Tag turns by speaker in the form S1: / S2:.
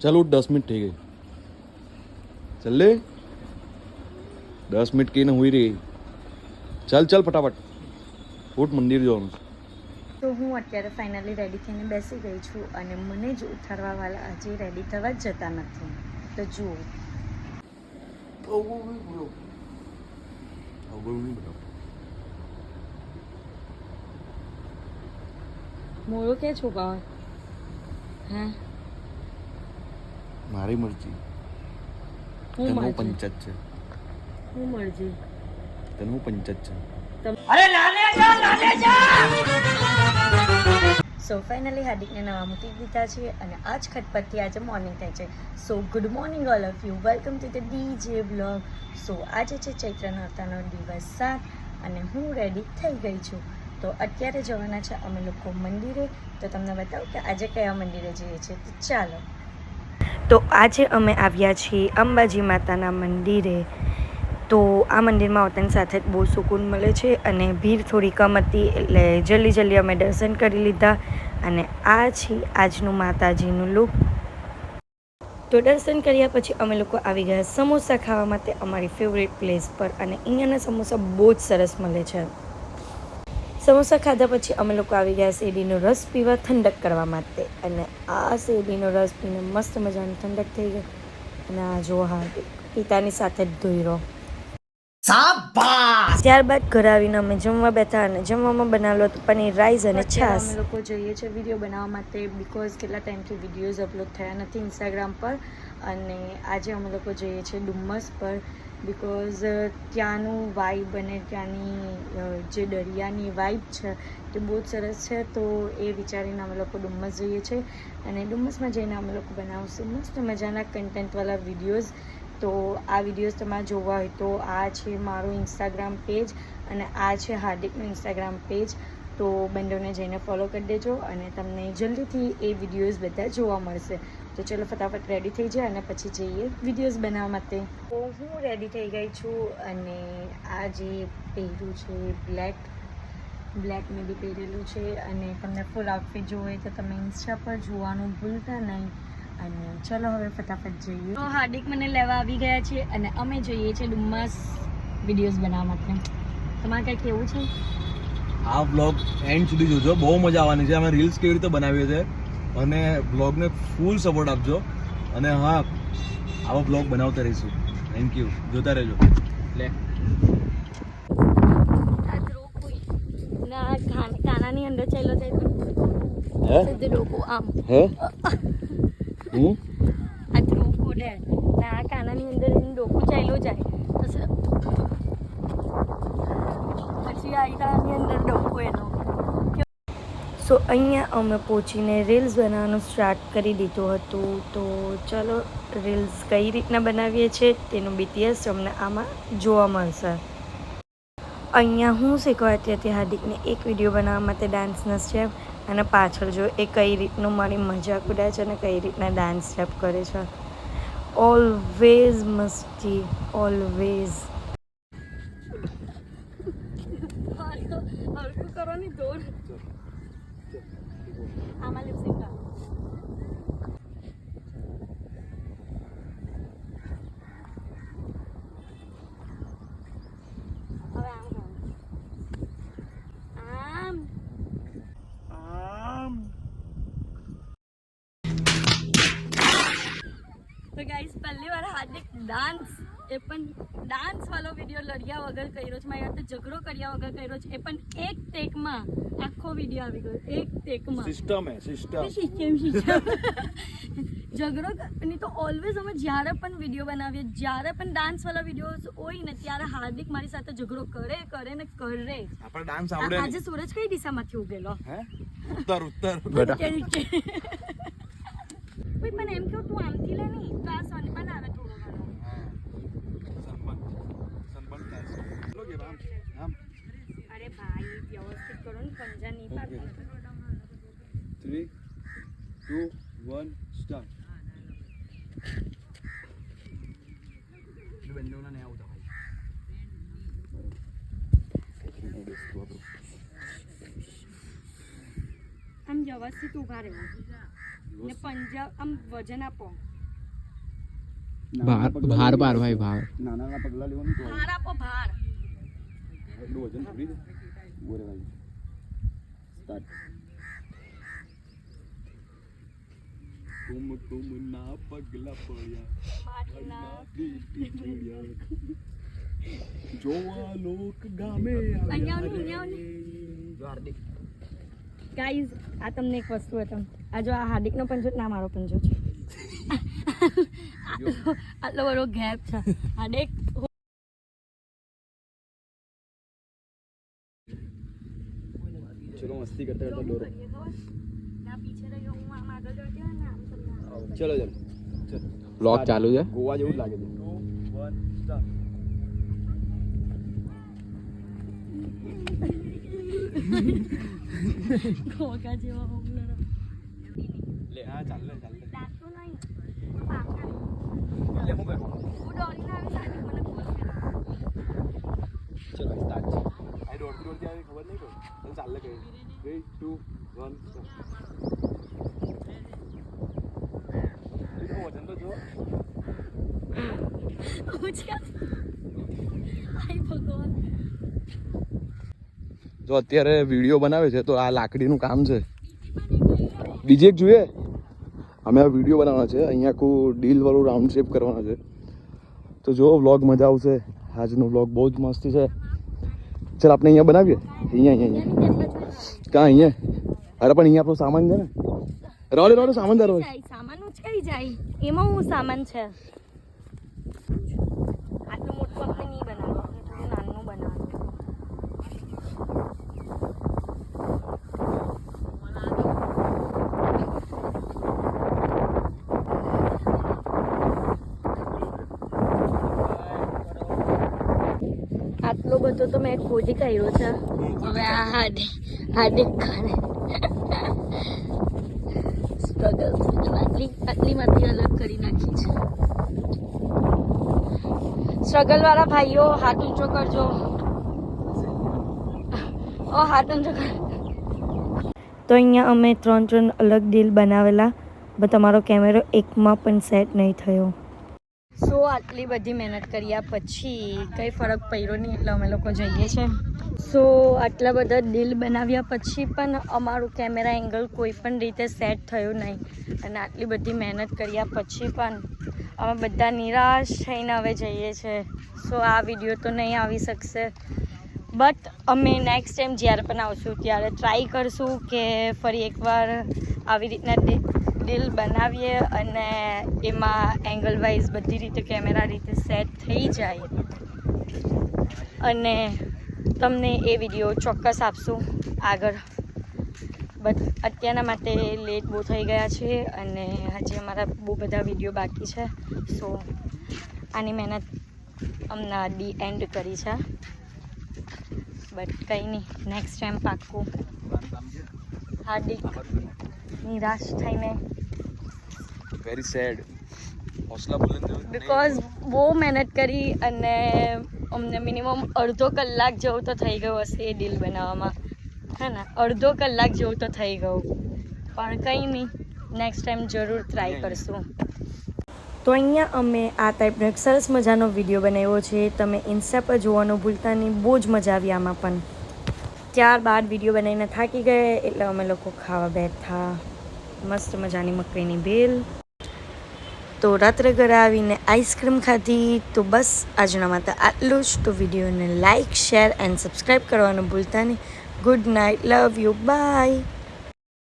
S1: चल उठ 10 मिनट થઈ ગઈ चल ले 10 मिनट की न हुई रही चल चल फटाफट उठ मंदिर जવાનું
S2: તો હું અત્યારે ફાઇનલી રેડી થઈને બેસી ગઈ છું અને મને જ ઉઠાડવાવાળા હજી રેડી થવા જ જતા નથી. તો જુઓ મોરો કે છુપાવે હા
S1: મારી મરજી
S2: હું
S1: પંચાયત છે
S2: હું મરજી
S1: તને પંચાયત છે
S2: સો ફાઇનલી હાર્દિકને નવા મૂકી દીધા છે અને આજ ખટપટથી આજે મોર્નિંગ થાય છે. So good morning all of you, welcome to the DJ blog. So આજે છે ચૈત્ર નોરતાનો દિવસ 7 અને હું રેડી થઈ ગઈ છું. તો અત્યારે જવાના છે અમે લોકો મંદિરે. તો તમને બતાવું કે આજે કયા મંદિરે જઈએ છીએ. તો ચાલો. તો આજે અમે આવ્યા છીએ અંબાજી માતાના મંદિરે. તો આ મંદિરમાં આવતાની સાથે જ બહુ સુકૂન મળે છે અને ભીડ થોડી કમ હતી એટલે જલ્દી અમે દર્શન કરી લીધા. અને આ છે આજનું માતાજીનું લુક. તો દર્શન કર્યા પછી અમે લોકો આવી ગયા સમોસા ખાવા માટે અમારી ફેવરેટ પ્લેસ પર. અને અહીંયાના સમોસા બહુ જ સરસ મળે છે. સમોસા ખાધા પછી અમે લોકો આવી ગયા શેરડીનો રસ પીવા ઠંડક કરવા માટે. અને આ શેરડીનો રસ પીને મસ્ત મજાની ઠંડક થઈ ગઈ. અને આ જો હાર્દિક પિતાની સાથે જ ધોઈરો. ત્યારબાદ ઘરે આવીને અમે જમવા બેઠા અને જમવામાં બનાવેલો હતો પનીર રાઈસ અને છાશ. અમે લોકો જઈએ છીએ વિડીયો બનાવવા માટે બિકોઝ કેટલા ટાઈમથી વિડીયોઝ અપલોડ થયા નથી ઇન્સ્ટાગ્રામ પર. અને આજે અમે લોકો જઈએ છીએ ડુમ્મસ પર બિકોઝ ત્યાંનું વાઇબ અને ત્યાંની જે દરિયાની વાઇબ છે તે બહુ જ સરસ છે. તો એ વિચારીને અમે લોકો ડુમ્મસ જઈએ છીએ અને ડુમ્મસમાં જઈને અમે લોકો બનાવશું મસ્ત મજાના કન્ટેન્ટવાળા વિડીયોઝ. તો આ વિડીયોઝ તમારે જોવા હોય તો આ છે મારું ઇન્સ્ટાગ્રામ પેજ અને આ છે હાર્દિકનું ઇન્સ્ટાગ્રામ પેજ. તો બંનેને જઈને ફોલો કરી દેજો અને તમને જલ્દીથી એ વિડીયોઝ બધા જોવા મળશે. તો ચલો ફટાફટ રેડી થઈ જાય અને પછી જઈએ વિડીયોઝ બનાવવા માટે. તો હું રેડી થઈ ગઈ છું અને આ જે પહેર્યું છે બ્લેક મેં બી પહેરેલું છે. અને તમને ફૂલ આઉટફિટ જોવું હોય તો તમે ઇન્સ્ટા પર જોવાનું ભૂલતા નહીં. અને ચલો હવે ફટાફટ જઈએ. તો હાર્દિક મને લેવા આવી ગયા છે અને અમે જઈએ છીએ ડુમ્મસ વિડીયોઝ બનાવવા માટે. તમારે કંઈ કેવું છે?
S1: આ બ્લોગ એન્ડ સુધી જોજો, બહુ મજા આવવાની છે. અમે રીલ્સ કેવી રીતે બનાવીએ છીએ અને બ્લોગને ફૂલ સપોર્ટ આપજો. અને હા, આવો બ્લોગ બનાવતા રહીશું. થેન્ક યુ, જોતા રહેજો. લે
S2: કાનાની અંદર ચાલ્યો જાય તો લોકો આમ આ ધ્રુવ ને આ કાનાની અંદર ડોકું ચાલ્યો જાય પછી આ કાનાની અંદર ડોકું એનો. સો અહીંયા અમે પહોંચીને રીલ્સ બનાવવાનું સ્ટાર્ટ કરી દીધું હતું. તો ચલો રીલ્સ કઈ રીતના બનાવીએ છીએ તેનું BTS તમને આમાં જોવા મળશે. અહીંયા હું શીખવાડતી હતી હાર્દિકને એક વિડીયો બનાવવા માટે ડાન્સના સ્ટેપ. અને પાછળ જો એ કઈ રીતનું મારી મજાક ઉડાવે છે અને કઈ રીતના ડાન્સ સ્ટેપ કરે છે. ઓલવેઝ મસ્તી, ઓલવેઝ. કરવાની દોડ આમાં લિપસ્ટિક તો ગાઈસ પહેલી વાર હાર્દિક ડાન્સ એ પણ ડાન્સ વાળો વિડીયો લડ્યા વગર કર્યો છે. મારી સાથે ઝઘડો કર્યા વગર કર્યો છે. એ પણ એક ટેકમાં આખો વિડીયો આવી ગયો. એક ટેકમાં સિસ્ટમ ઝઘડો નહીં તો ઓલવેઝ અમે જ્યારે પણ વિડીયો બનાવીએ, જ્યારે પણ ડાન્સ વાળા વિડીયો હોય ને ત્યારે હાર્દિક મારી સાથે ઝઘડો કરે ને કરે. આજે સૂરજ કઈ દિશામાંથી ઉગેલો?
S1: ઉત્તર
S2: પણ એમ કેવું તું આમથી લે નહીં તો આ સનપન આવે થોડો ઘણો. અરે ભાઈ વ્યવસ્થિત કરો ને, પંજા નહીં પાડતા.
S1: 3, 2, 1 સ્ટાર્ટ.
S2: આમ વ્યવસ્થિત ઉભા રહેવું. ને પંજાબ આમ વજન આપો.
S3: ભાર ભાર ભાઈ ભાર
S1: નાના પગલા લેવાનું તો
S2: ભાર આપો ભાર.
S1: એટલું વજન છોડી દે. બોરે ભાઈ સ્ટાર્ટ. તુમ ના પગલા પડ્યા જોવા લોક ગામે
S2: ગાઈઝ આ તમને એક વસ્તુ હતો. આ જો આ હાર્દિકનો પંજો ના મારો પંજો છે. આટલો બધો ગેપ છે. હાર્દિક
S1: ચલો મસ્તી કરતા કરતા દોરો. ચલો ચલો
S3: બ્લોગ ચાલુ છે.
S1: ગોવા જેવું જ લાગે છે.
S2: ગોગા જેવા હોમલર.
S1: લે હા ચાલ લે
S2: દાંતો નહીં પાકા.
S1: લે હું કરું.
S2: હું દોડીને આવી સાડી મને બોલ
S1: ચલો સ્ટાર્ટ. આ દોડતી આવી ખબર નહીં કોઈ. ચાલ લે કઈ 3 2 1 વજન તો જો.
S3: જો અત્યારે વિડીયો બનાવે છે તો આ લાકડીનું કામ છે. બીજી એક જોઈએ. અમે આ વિડીયો બનાવવાનો છે. અહીંયા આખું ડીલ વાળું રાઉન્ડ શેપ કરવાનો છે. તો જો વ્લોગ મજા આવશે. આજનો વ્લોગ બહુ જ મસ્ત છે. ચાલ આપણે અહીંયા બનાવીએ. અહીંયા કાં અહીંયા? અરે પણ અહીંયા આપણો સામાન છે ને. રોડે સામાન તારો
S2: સામાન ઉચકાઈ જાય. એમાં હું સામાન છે. આટલું મોટું આપણે નહીં બનાવવાનું. થોડું નાનું બનાવવાનું. આટલો બધો તો મેં ખોદી કર્યો છે. હવે આ હાર્દિક ખાને સ્ટ્રગલ આટલીમાંથી અલગ કરી નાખી છે. સ્ટ્રગલ વાળા ભાઈઓ હાથ ઊંચો કરજો. હાથ ઊંચો કર. તો અહીંયા અમે 3 અલગ ડીલ બનાવેલા, પણ તમારો કેમેરો એકમાં પણ સેટ નહીં થયો. સો આટલી બધી મહેનત કર્યા પછી કંઈ ફરક પડ્યો નહીં એટલે અમે લોકો જઈએ છીએ. સો આટલા બધા ડીલ બનાવ્યા પછી પણ અમારું કેમેરા એંગલ કોઈ પણ રીતે સેટ થયું નહીં. અને આટલી બધી મહેનત કર્યા પછી પણ અમે બધા નિરાશ થઈને હવે જઈએ છીએ. સો આ વિડીયો તો નહીં આવી શકશે, બટ અમે નેક્સ્ટ ટાઈમ જ્યારે પણ આવશું ત્યારે ટ્રાય કરશું કે ફરી એકવાર આવી રીતના ડીલ બનાવીએ અને એમાં એંગલ વાઇઝ બધી રીતે કેમેરા રીતે સેટ થઈ જાય અને તમને એ વિડીયો ચોક્કસ આપશું આગળ. બટ અત્યારના માટે લેટ બહુ થઈ ગયા છે અને હજી અમારા બહુ બધા વિડીયો બાકી છે. સો આની મહેનત હમણાં ડી એન્ડ કરી છે, બટ કંઈ નહીં, નેક્સ્ટ ટાઈમ પાક્કું. હાર્દિક નિરાશ થઈને
S1: વેરી સેડ. હોસલા બુલંદ
S2: બિકોઝ બહુ મહેનત કરી અને અમને મિનિમમ અડધો કલાક જેવું તો થઈ ગયું હશે એ ડીલ બનાવવામાં, હે ને? અડધો કલાક જેવું તો થઈ ગયું, પણ કંઈ નહીં, નેક્સ્ટ ટાઈમ જરૂર ટ્રાય કરશું. તો અહીંયા અમે આ ટાઈપનો એક સરસ મજાનો વિડીયો બનાવ્યો છે. તમે ઇન્સ્ટા પર જોવાનું ભૂલતા નહીં. બહુ જ મજા આવી આમાં પણ. ત્યારબાદ વિડીયો બનાવીને થાકી ગયા એટલે અમે લોકો ખાવા બેઠા. મસ્ત મજાની મકઈની ભેલ. તો રાત્રે ઘરે આવીને આઈસ્ક્રીમ ખાધી. તો બસ આજના માટે આટલું જ. તો વિડીયોને લાઇક, શેર એન્ડ સબસ્ક્રાઈબ કરવાનું ભૂલતા નહીં. Good night, love you, by.